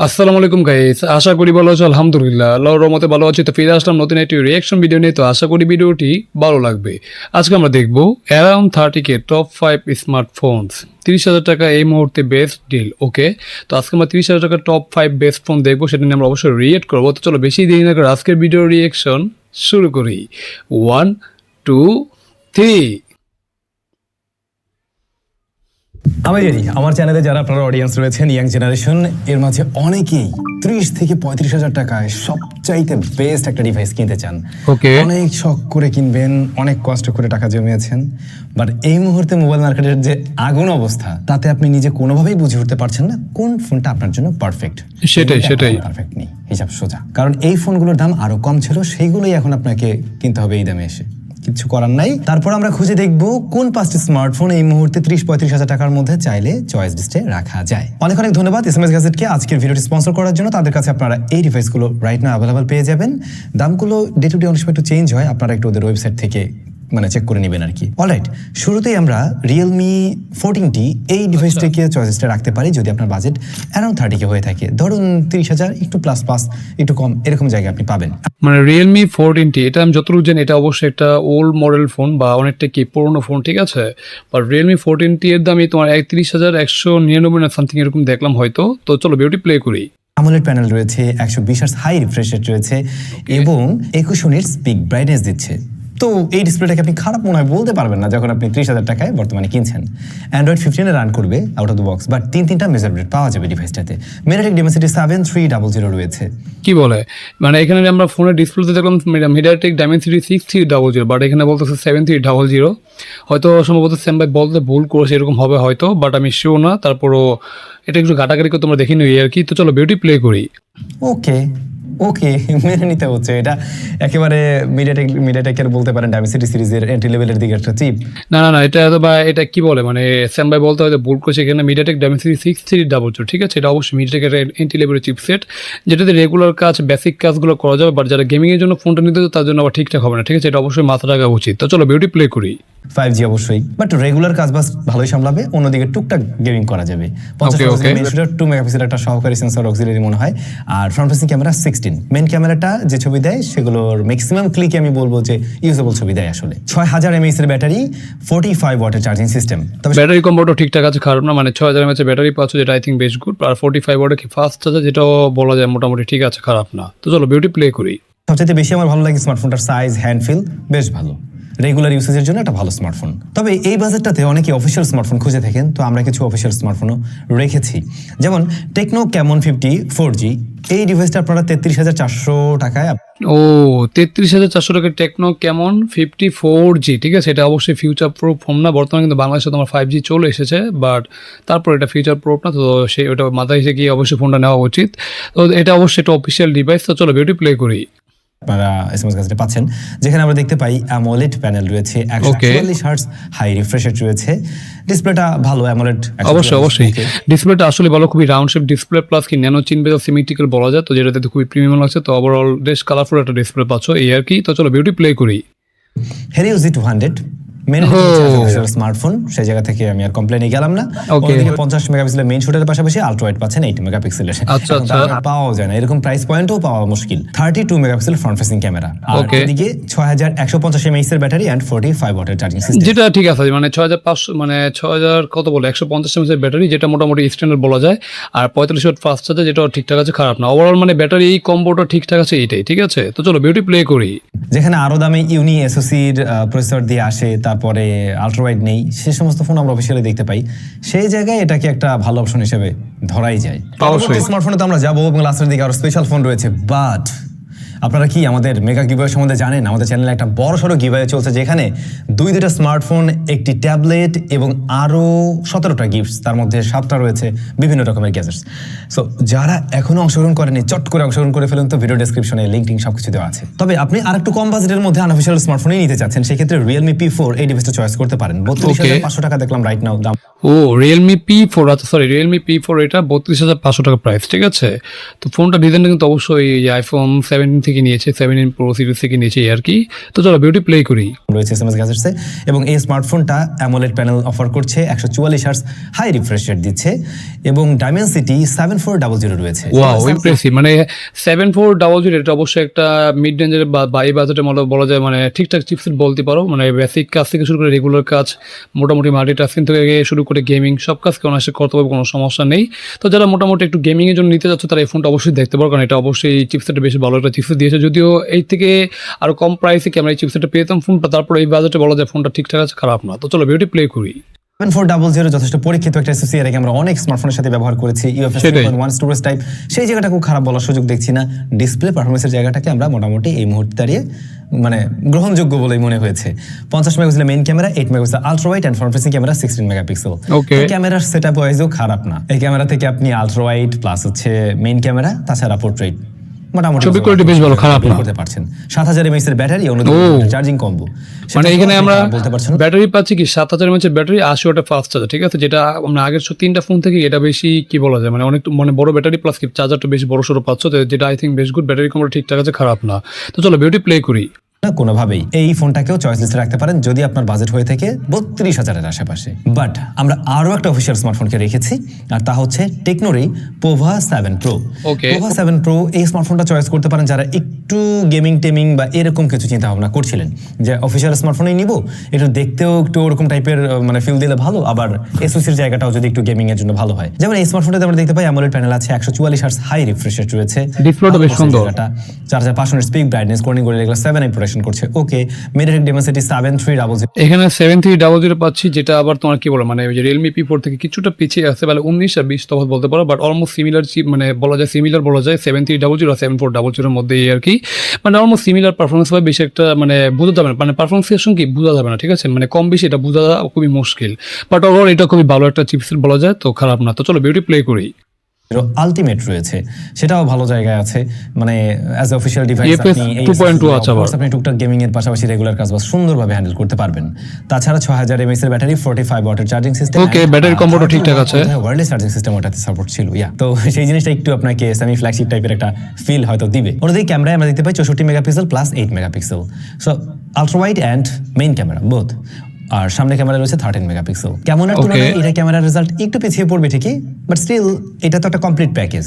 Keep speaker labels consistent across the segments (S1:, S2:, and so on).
S1: আসসালামু আলাইকুম গাইস, আশা করি ভালো আছো। আলহামদুলিল্লাহ, আল্লাহর রহমতে ভালো আছি। তো ফিরে আসলাম নতুন একটি রিয়াকশন ভিডিও নিয়ে। তো আশা করি ভিডিওটি ভালো লাগবে। আজকে আমরা দেখবো অ্যারাউন্ড 30K টপ 5 স্মার্টফোনস। 30,000 টাকা এই মুহূর্তে বেস্ট ডিল। ওকে, তো আজকে আমরা 30,000 টাকা টপ 5 বেস্ট ফোন দেখবো, সেটা নিয়ে আমরা অবশ্যই রিয়েক্ট করবো। তো চলো বেশি দেরি না করে আজকের ভিডিও রিয়াকশন শুরু করি। 1 2 3।
S2: আমি জানি আমার চ্যানেলে যারা আপনারা অডিয়েন্স রয়েছেন ইয়াং জেনারেশন, এর মাঝে অনেকেই 30 থেকে 35,000 টাকায় সবচাইতে বেস্ট একটা ডিভাইস কিনতে চান।
S1: ওকে,
S2: অনেক শখ করে কিনবেন, অনেক কষ্ট করে টাকা জমিয়েছেন, বাট এই মুহূর্তে মোবাইল মার্কেটের যে আগুন অবস্থা, তাতে আপনি নিজে কোনোভাবেই বুঝে উঠতে পারছেন না কোন ফোনটা আপনার জন্য পারফেক্ট।
S1: সেটাই
S2: পারফেক্ট নেই, হিসাব সোজা। কারণ এই ফোনগুলোর দাম আরো কম ছিল, সেইগুলোই এখন আপনাকে কিনতে হবে এই দামে এসে। কিছু করার নাই। তারপর আমরা খুঁজে দেখব কোন 5টি স্মার্টফোন এই মুহূর্তে 30-35,000 টাকার মধ্যে চাইলে চয়েস লিস্টে রাখা যায়। অনেক অনেক ধন্যবাদ এসএমএস গ্যাজেটকে আজকের ভিডিওটি স্পন্সর করার জন্য। তাদের কাছে আপনারা এই ডিভাইসগুলো রাইট নাও অ্যাভেলেবল পেয়ে যাবেন। দামগুলো ডে টু ডে অনেক সময় একটু চেঞ্জ হয়, আপনারা একটু ওদের ওয়েবসাইট থেকে চেক করে নেবেন আর কি। অলরাইট, শুরুতেই আমরা রিয়েলমি 14T এই ডিভাইসটিকে চয়েস লিস্টে রাখতে পারি যদি আপনার বাজেট অ্যারাউন্ড 30K হয়ে থাকে। ধরুন 30,000 একটু প্লাস একটু কম এরকম জায়গায় আপনি পাবেন।
S1: মানে রিয়েলমি 14T, এটা আমি যতটুকু জানি এটা অবশ্যই একটা ওল্ড মডেল ফোন বা অনেকটা কি পুরোনো ফোন, ঠিক আছে। বাট রিয়েলমি 14T এর দামই তোমার 31,199 না সামথিং এরকম দেখলাম হয়তো। তো চলো ভিডিওটি প্লে করি।
S2: AMOLED প্যানেল রয়েছে, 120 হার্টজ হাই রিফ্রেশ রেট রয়েছে এবং 21 নিটস পিক ব্রাইটনেস দিচ্ছে। তো এই ডিসপ্লেটাকে আপনি খারাপ মনে হয় বলতে পারবেন না যখন আপনি 30,000 টাকায় বর্তমানে কিনছেন। অ্যান্ড্রয়েড 15 রান করবে out of the box, but তিনটা মেজার রেট পাওয়া যাবে ডিভাইসটাতে। মিডিয়াটেক ডিমেনসিটি 7300 রয়েছে।
S1: কি বলে, মানে এখানে আমরা ফোনের ডিসপ্লেতে দেখলাম মিডিয়াটেক ডাইমেনসিটি 6300, বাট এখানে বলতেছে 7300। হয়তো সম্ভবত সেম ভাই বলতে ভুল করেছে, এরকম হবে হয়তো, বাট আমি শিওর না। তারপরও এটা একটু ঘাটাঘাটি করে তোমরা দেখে নিই আর কি। তো চলো ভিডিওটি প্লে করি।
S2: ওকে মেনে নিতে হচ্ছে। এটা একেবারে মিডিয়াটেকের বলতে পারেন ডাইমেনসিটি সিরিজের এন্ট্রি লেভেলের দিকে একটা চিপ।
S1: না, এটা বা এটা কি বলে, মানে স্যাম ভাই বলতে হয়তো ভুল করছে। এখানে মিডিয়াটেক ডাইমেনসিটি 6300, ঠিক আছে। এটা অবশ্যই মিডিয়াটেকের এন্ট্রি লেভেলের চিপসেট, যেটাতে রেগুলার কাজ বেসিক কাজগুলো করা যাবে, বাট যারা গেমিং এর জন্য ফোনটা নিতে তার জন্য আবার ঠিকঠাক হবে না, ঠিক আছে। এটা অবশ্যই মাথা রাখা উচিত। তো চলো ভিডিওটি প্লে করি।
S2: 5G অবশ্যই, বাট রেগুলার কাজ বাস ভালোই সামলাবে, অন্যদিকে টুকটাক গেমিং করা যাবে। 2 মেগাপিক্সেল একটা সহকারী সেন্সর অক্সিলারি মনে হয়, আর ফ্রন্ট ফেসিং ক্যামেরা 16। মেন ক্যামেরাটা যে ছবি দেয় সেগুলোর ম্যাক্সিমাম ক্লিকে আমি বলবো যে ইউজেবল ছবি দেয় আসলে। 6000 mAh এর ব্যাটারি, 45 ওয়াটের চার্জিং সিস্টেম। তবে
S1: ব্যাটারি কম্বোটাও ঠিকঠাক আছে, খারাপ না। মানে 6000 mAh ব্যাটারি পাচ্ছ, যেটা আই থিঙ্ক বেশ গুড। আর 45 ওয়াটের কি ফাস্ট চার্জার, যেটাও বলা যায় মোটামুটি ঠিক আছে, খারাপ না। তো চলো ভিডিওটি প্লে করি।
S2: সবচেয়ে বেশি আমার ভালো লাগে স্মার্টফোনটার সাইজ, হ্যান্ড ফিল বেশ ভালো, রেগুলার ইউসেজের জন্য একটা ভালো স্মার্টফোন। তবে এই বাজেটটাতে অনেকে অফিসিয়াল স্মার্টফোন খুঁজে থাকেন, তো আমরা কিছু অফিসিয়াল স্মার্টফোনও রেখেছি। যেমন টেকনো ক্যামন 50 4G, এই ডিভাইসটা আপনারা 33,400 টাকায়।
S1: ও 33,400 টাকা টেকনো ক্যামন 54G, ঠিক আছে। এটা অবশ্যই ফিউচার প্রুফ ফোন না। বর্তমানে কিন্তু বাংলাদেশে তোমার 5G চলে এসেছে, বাট তারপর এটা ফিউচার প্রুফ না। তো সেই ওটা মাথায় এসে গিয়ে অবশ্যই ফোনটা নেওয়া উচিত। তো এটা অবশ্যই একটা অফিসিয়াল ডিভাইস। তো চলো ভিডিও প্লে করি।
S2: আপনারা এসএমএস গ্যাজেটে পাচ্ছেন, যেখানে আমরা দেখতে পাই AMOLED প্যানেল রয়েছে, 144 হার্টজ হাই রিফ্রেশ রেট রয়েছে। ডিসপ্লেটা ভালো AMOLED,
S1: অবশ্যই ডিসপ্লেটা আসলে ভালো, খুবই রাউন্ড শেপ ডিসপ্লে, প্লাস কি ন্যানো চিন বেজ সিমেট্রিক্যাল বলা যায়। তো যেটাতে খুবই প্রিমিয়াম লাগছে। তো ওভারঅল বেশ কালারফুল একটা ডিসপ্লে পাচ্ছ এই আর কি। তো চলো ভিডিও প্লে করি।
S2: Helio Z200 স্মার্টফোন, সেই জায়গা থেকে আমি আর কমপ্লেনে গেলাম না। 50 মেগাপিক্সেলের মেইন শুটারের পাশাপাশি আলট্রা ওয়াইড পাচ্ছেন 8 মেগাপিক্সেলের।
S1: আচ্ছা,
S2: পাওয়া যায় না এরকম প্রাইস পয়েন্টও পাওয়া মুশকিল। 32 মেগাপিক্সেল ফ্রন্ট ফেসিং ক্যামেরা, আর এদিকে 6150 mAh এর ব্যাটারি এন্ড 45 ওয়াটের চার্জিং সিস্টেম,
S1: যেটা ঠিক আছে। মানে 6500 মানে 6000 কত বলে 150 mAh এর ব্যাটারি, যেটা মোটামুটি স্ট্যান্ডার্ড বলা যায়। আর 45 ওয়াট ফাস্ট চার্জার, যেটা ঠিকঠাক আছে, খারাপ না। ওভারঅল মানে ব্যাটারি এই কম্বোটা ঠিকঠাক আছে, এইটাই ঠিক আছে। তো চলো ভিডিও প্লে করি।
S2: যেখানে আরো দামে ইউনি এসওসির প্রসেসর দিয়ে আসে, তারপরে আলট্রা ওয়াইড নেই, সে সমস্ত ফোন আমরা অফিসিয়ালি দেখতে পাই। সেই জায়গায় এটাকে একটা ভালো অপশন হিসেবে ধরাই যায়। অবশ্যই স্মার্টফোনে তো আমরা যাবো এবং লাস্টের দিকে আরো স্পেশাল ফোন রয়েছে। বাট আপনারা কি আমাদের মেগা গিভওয়ে সম্বন্ধে জানেন? আমাদের চ্যানেলে একটা বড় সড়ো গিভওয়ে চলছে, যেখানে দুইটা স্মার্টফোন, একটি ট্যাবলেট এবং আরো 17টা গিফটস, তার মধ্যে 7টা রয়েছে বিভিন্ন রকমের গ্যাজেটস। সো যারা এখনো অংশগ্রহণ করেনি, চট করে অংশগ্রহণ করে ফেলুন। তো ভিডিও ডেসক্রিপশনে লিঙ্ক টিঙ্ক সবকিছু দেওয়া আছে। তবে আপনি আর একটু কম বাজেটের মধ্যে আনঅফিশিয়াল স্মার্টফোনই নিতে চাচ্ছেন, সেক্ষেত্রে রিয়েলমি P4 এই ডিভাইসটা চয়েস করতে পারেন। 32,500 টাকা দেখলাম রাইট নাও দাম।
S1: ও রিয়েলমি P4, আচ্ছা সরি রিয়েলমি P4, এটা 32,500 টাকা প্রাইস, ঠিক আছে। তো ফোনটা ডিজাইনটা কিন্তু অবশ্যই আইফোন 17 থেকে নিয়েছে, 7 Pro সিরিজ থেকে নিয়েছে আর কি। তো চলো ভিডিওটি প্লে করি।
S2: রয়েছে এসএমএস গ্যাজেটসে এবং এই স্মার্টফোনটা অ্যামোলেড প্যানেল অফার করছে, 144 হার্টজ হাই রিফ্রেশ রেট দিচ্ছে এবং ডাইমেনসিটি 7400 রয়েছে।
S1: ওয়াও ইমপ্রেসিভ, মানে 7400 এটা অবশ্যই একটা মিড রেঞ্জের বা এই বাজেটের মতো বলা যায়, মানে ঠিকঠাক চিপসেট বলতে পারো, মানে বেসিক কাজ থেকে শুরু করে রেগুলার কাজ, মোটামুটি মাল্টিটাস্কিং থেকে শুরু করে গেমিং সব কাজকে অনায়াসে করতে পারবে, কোনো সমস্যা নেই। তো যারা মোটামুটি একটু গেমিং এর জন্য নিতে যাচ্ছে তারা এই ফোনটা অবশ্যই দেখতে পারো, কারণ এটা অবশ্যই এই চিপসেটটা বেশ ভালো একটা চিপসেট দিয়েছে, যদিও এই থেকে আরো কম প্রাইসে কি আমরা এই চিপসেটটা পেতাম ফোনটা, তারপর এই বাজেটে বলা যায় ফোনটা ঠিকঠাক আছে, খারাপ না। তো চলো ভিডিওটি প্লে করি।
S2: 7400 যথেষ্ট পরীক্ষিত একটা এসওসি, এর আগে আমরা অনেক স্মার্টফোনের সাথে ব্যবহার করেছি। UFS 3.1 স্টোরেজ টাইপ, সেই জায়গাটা খুব খারাপ বলার সুযোগ দেখছি না। ডিসপ্লে পারফরমেন্সের জায়গাটাকে আমরা মোটামুটি এই মুহূর্তে দাঁড়িয়ে মানে গ্রহণযোগ্য বলেই মনে হয়েছে। 50 megapixel main camera, 8 megapixel ultra wide and front facing camera 16 megapixel.
S1: Okay,
S2: এই ক্যামেরার সেটআপ ওয়াইজও খারাপ না। এই ক্যামেরা থেকে আপনি আলট্রা ওয়াইড প্লাস হচ্ছে মেইন ক্যামেরা, তাছাড়া পোর্ট্রেট মোটামুটি
S1: ছবি কোয়ালিটি বেশ ভালো, খারাপ না
S2: করতে পারছেন। 7000 mAh এর ব্যাটারি, চার্জিং কম্বো,
S1: মানে এখানে আমরা
S2: বলতে পারছেন
S1: ব্যাটারি পাচ্ছি কি 7000 mAh ব্যাটারি, 80 ওয়াটের ফাস্ট চার্জার, ঠিক আছে, যেটা আমরা আগের 3টা ফোন থেকে এটা বেশি কি বলা যায়, মানে অনেক মানে বড় ব্যাটারি প্লাস কি চার্জারটা বেশি বড় সড়ো পাচ্ছ, যেটা আই থিঙ্ক বেশ গুড। ব্যাটারি কমটা ঠিকঠাক আছে, খারাপ না। তো চলো ভিডিওটি প্লে করি।
S2: না কোনোভাবেই। এই ফোনটাকেও চয়েস লিস্টে রাখতে পারেন যদি আপনার বাজেট হয়ে থাকে 32,000-এর আশেপাশে। বাট আমরা আরো একটা অফিসিয়াল স্মার্টফোনকে রেখেছি, আর তা হচ্ছে টেকনোরই পোভা 7 Pro।
S1: ওকে,
S2: পোভা 7 Pro এই স্মার্টফোনটা চয়েস করতে পারেন যারা একটু গেমিং টেমিং বা এরকম কিছু চিন্তা ভাবনা করছিলেন, যে অফিসিয়াল স্মার্টফোনই নিব, একটু দেখতেও একটু ওরকম টাইপের মানে ফিল দিলে ভালো, আবার এসওসির জায়গাটাও যদি একটু গেমিং এর জন্য ভালো হয়। যেমন এই স্মার্টফোনটাতে আমরা দেখতে পাই অ্যামোলেড প্যানেল আছে, 144 হার্টজ হাই রিফ্রেশ রেট রয়েছে,
S1: ডিসপ্লেটা বেশ সুন্দর,
S2: 4500 speak brightness, Corning gorilla glass 7i protection করছে। ওকে, মেডিটেক ডেমনসিটি 7300।
S1: এখানে 7300 পাচ্ছি, যেটা আবার তোমার কি বলে মানে ওই যে Realme P4 থেকে কিছুটা পিছিয়ে আছে, মানে 19 আর 20 তফাৎ বলতে পারো, বাট অলমোস্ট সিমিলার চিপ, মানে বলা যায় সিমিলার বলা যায় 7300 আর 7400 এর মধ্যে আর কি, মানে অলমোস্ট সিমিলার পারফরমেন্স হবে, বেশি একটা মানে বোঝা যাবে না, মানে পারফরমেন্সের কি বোঝা যাবে না, ঠিক আছে, মানে কম বেশি এটা বোঝা খুবই মুশকিল, বাট ওভারঅল এটা খুবই ভালো একটা চিপসেট বলা যায়, তো খারাপ না। তো চলো ভিডিও প্লে করি।
S2: আলটিমেট রয়েছে, সেটাও ভালো জায়গায় আছে, মানে অ্যাজ অফিশিয়াল ডিভাইস
S1: UFS 2.2 আছে আবার,
S2: আপনি টুকটাক গেমিং এর পাশাপাশি রেগুলার কাজবাজ সুন্দরভাবে হ্যান্ডেল করতে পারবেন। তাছাড়া 6000 mAh এর ব্যাটারি, 45 ওয়াটের চার্জিং সিস্টেম।
S1: ওকে, ব্যাটারি কম্বোটা ঠিকঠাক আছে,
S2: ওয়্যারলেস চার্জিং সিস্টেম ওটাতে সাপোর্ট ছিল, তো সেই জিনিসটা একটু আপনাকে সেমি ফ্ল্যাগশিপ টাইপের একটা ফিল হয়তো দিবে। অন্যদিকে ক্যামেরায় আমরা দেখতে পাই 64 megapixel plus 8 megapixel, so ultra wide and main camera both, আর সামনে ক্যামেরা রয়েছে 13 মেগাপিক্সেল। কেমন তুলনায় এটা ক্যামেরার রেজাল্ট একটু পিছিয়ে পড়বে ঠিকই, বাট স্টিল এটা তো একটা কমপ্লিট প্যাকেজ।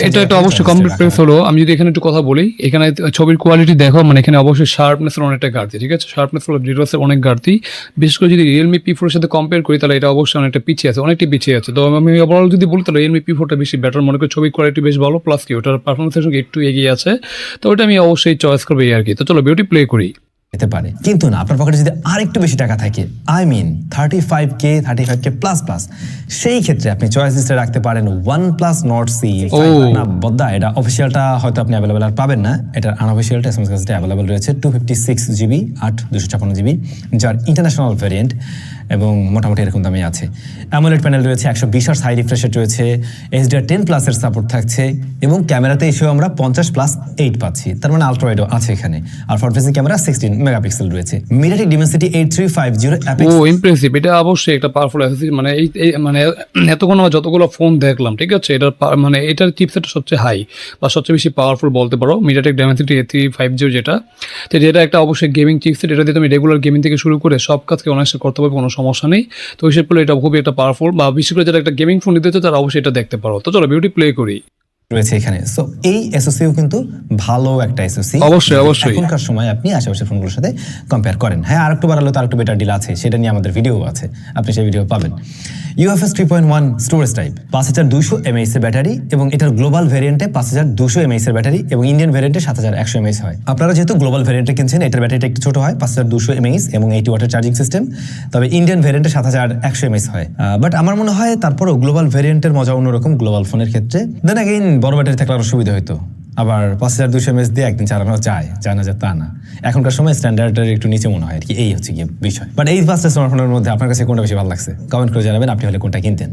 S1: এটা অবশ্যই কমপ্লিট প্যাকেজ হলো। আমি যদি এখানে একটু কথা বলি, এখানে ছবির কোয়ালিটি দেখো, মানে এখানে অবশ্যই শার্পনেসের অনেকটা ঘাটতি, ঠিক আছে, শার্পনেস হলো ডিটেলসের অনেক ঘাটতি, বিশেষ করে যদি Realme P4 এর সাথে কম্পেয়ার করি তাহলে এটা অবশ্যই অনেকটা পিছিয়ে আছে, অনেকটাই পিছিয়ে আছে। তো আমি ওভারঅল যদি বলি তাহলে Realme P4টা বেশি বেটার মনে করি, ছবির কোয়ালিটি বেশ ভালো, প্লাস কি ওটার পারফরমেন্সের সঙ্গে একটু এগিয়ে আছে, তো ওটা আমি অবশ্যই চয়েস করবো আর কি। তো চলো ভিডিওটি প্লে করি।
S2: যেতে পারে, কিন্তু না আপনার পকেটে যদি আর একটু বেশি টাকা থাকে, I mean 35K plus plus, সেই ক্ষেত্রে আপনি চয়েস লিস্টে রাখতে পারেন OnePlus Nord C। না বদ্দা, এটা অফিসিয়ালটা হয়তো আপনি অ্যাভেলেবল আর পাবেন না, এটার আনঅফিসিয়ালটা এসএমএস কাছে অ্যাভেলেবল রয়েছে, 256GB 8/256GB, যার ইন্টারন্যাশনাল ভ্যারিয়েন্ট এবং মোটামুটি এরকম দামে আছে। অ্যামোলেড প্যানেল রয়েছে, 120 হার্টজ হাই রিফ্রেশ রেট রয়েছে, HDR10+ এর সাপোর্ট থাকছে এবং ক্যামেরাতে এসেও আমরা 50+8 পাচ্ছি, তার মানে আলট্রা ওয়াইডও আছে এখানে, আর ফ্রন্ট ফেসিং ক্যামেরা 16 মেগাপিক্সেল রয়েছে। MediaTek Dimensity 8350 Apex.
S1: ও ইমপ্রেসিভ, এটা অবশ্যই একটা পাওয়ারফুল অ্যাসেসরি, মানে এই মানে এতক্ষণ যতগুলো ফোন দেখলাম, ঠিক আছে, এটার মানে এটার চিপসেটটা সবচেয়ে হাই বা সবচেয়ে বেশি পাওয়ারফুল বলতে পারো, মিডিয়াটেক ডিমেনসিটি 8350 যেটা, তো যেটা একটা অবশ্যই গেমিং চিপসেট, এটা দিয়ে তুমি রেগুলার গেমিং থেকে শুরু করে সব কাজকে অনায়াসে করতে পারবে, কোনো সমস্যা নেই। তো হিসেব করলে এটা খুবই একটা পাওয়ারফুল, বা বিশেষ করে যারা একটা গেমিং ফোন নিতে চায় তারা অবশ্যই এটা দেখতে পারো। তো চলো ভিডিওটি প্লে করি।
S2: রয়েছে এখানে, সো এই এসওসিও কিন্তু ভালো একটা এসওসি,
S1: অবশ্যই
S2: এখনকার সময় আপনি আশেপাশের ফোনগুলোর সাথে কম্পেয়ার করেন। হ্যাঁ, আর একটু বাড়ালো, তার একটু বেটার ডিল আছে, সেটা নিয়ে আমাদের ভিডিও আছে, আপনি সেই ভিডিও পাবেন। UFS 3.1 স্টোরেজ টাইপ, 5200 mAh এর ব্যাটারি এবং এটার গ্লোবাল ভ্যারিয়েন্টে 5200 mAh এর ব্যাটারি এবং ইন্ডিয়ান ভ্যারিয়েন্টে 7100 mAh হয়। আপনারা যেহেতু গ্লোবাল ভ্যারিয়েন্টে কিনছেন, এটার ব্যাটারিটা একটু ছোট হয়, 5200 mAh এবং 80 ওয়াটের চার্জিং সিস্টেম, তবে ইন্ডিয়ান ভ্যারিয়েন্টে 7100 mAh হয়। বাট আমার মনে হয় তারপরও গ্লোবাল ভ্যারিয়েন্টের মজা অন্যরকম গ্লোবাল ফোনের ক্ষেত্রে। দেন অ্যাগেইন বড় ব্যাটারি থাকলে আরো সুবিধা হতো, আবার 5200 mAh দিয়ে একদিন চালানো যায় না যে তা না, এখনকার সময় স্ট্যান্ডার্ডের একটু নিচে মনে হয় আর কি, এই হচ্ছে গিয়ে বিষয়। বাট এই পাঁচটা স্মার্টফোনের মধ্যে আপনার কাছে কোনটা বেশি ভালো লাগছে কমেন্ট করে জানাবেন, আপনি হলে কোনটা কিনতেন।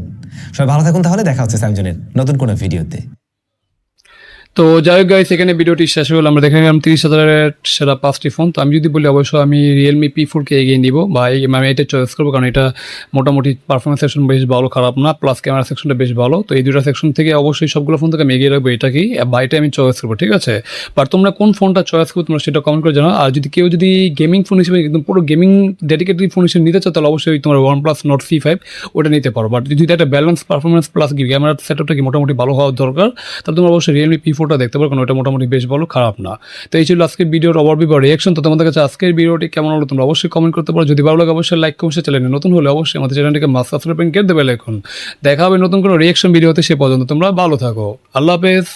S2: সবাই ভালো থাকুন, তাহলে দেখা হচ্ছে স্যামসাংয়ের নতুন কোনো ভিডিওতে।
S1: তো যাই হোক গাইস, এখানে ভিডিওটি শেষ হলো। আমরা দেখে গেলাম 30,000-এর সেরা 5টি ফোন। তো আমি যদি বলি অবশ্যই আমি রিয়েলমি P4কে এগিয়ে নিব, বা আমি এটা চয়েস করবো, কারণ এটা মোটামুটি পারফরমেন্স সেকশন বেশ ভালো, খারাপ না, প্লাস ক্যামেরা সেকশনটা বেশ ভালো। তো এই দুটো সেকশন থেকে অবশ্যই সবগুলো ফোন থেকে আমি এগিয়ে রাখবো এটাকেই, বা এটা আমি চয়েস করবো, ঠিক আছে? বাট তোমরা কোন ফোনটা চয়েস করবো তোমরা সেটা কমেন্ট করে জানাও। আর যদি কেউ যদি গেমিং ফোন হিসেবে একদম পুরো গেমিং ডেডিকেটেড ফোন হিসেবে নিতে চাও, তাহলে অবশ্যই তোমার OnePlus Nord C5 ওটা নিতে পারো। বাট যদি একটা ব্যালেন্স পারফরমেন্স প্লাস ক্যামেরার সেটআপটা কি মোটামুটি ভালো হওয়া দরকার, তাহলে তোমরা অবশ্যই রিয়েলমি P4টা দেখতে পারো, কারণ ওটা মোটামুটি বেশ ভালো, খারাপ না। তো এই ছিল আজকের ভিডিওর ওভারভিউ বা রিয়াকশন। তো তোমাদের কাছে আজকের ভিডিওটি কেমন হলো তোমরা অবশ্যই কমেন্ট করতে পারো। যদি ভালো লাগে অবশ্যই লাইক কমেন্ট, চ্যানেলে নতুন হলে অবশ্যই আমাদের চ্যানেলটিকে মাস্ট সাবস্ক্রাইব করে গেট দেবে। এখন দেখা হবে নতুন কোনো রিয়াকশন ভিডিওতে, সে পর্যন্ত তোমরা ভালো থাকো। আল্লাহ হাফেজ।